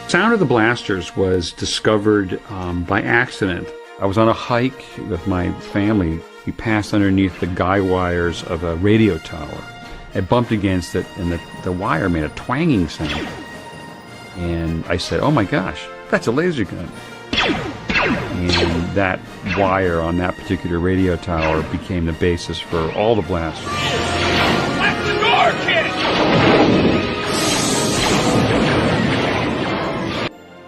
Sound of the blasters was discovered by accident. I was on a hike with my family. We passed underneath the guy wires of a radio tower. I bumped against it, and the wire made a twanging sound. And I said, "Oh my gosh, that's a laser gun." And that wire on that particular radio tower became the basis for all the blasters.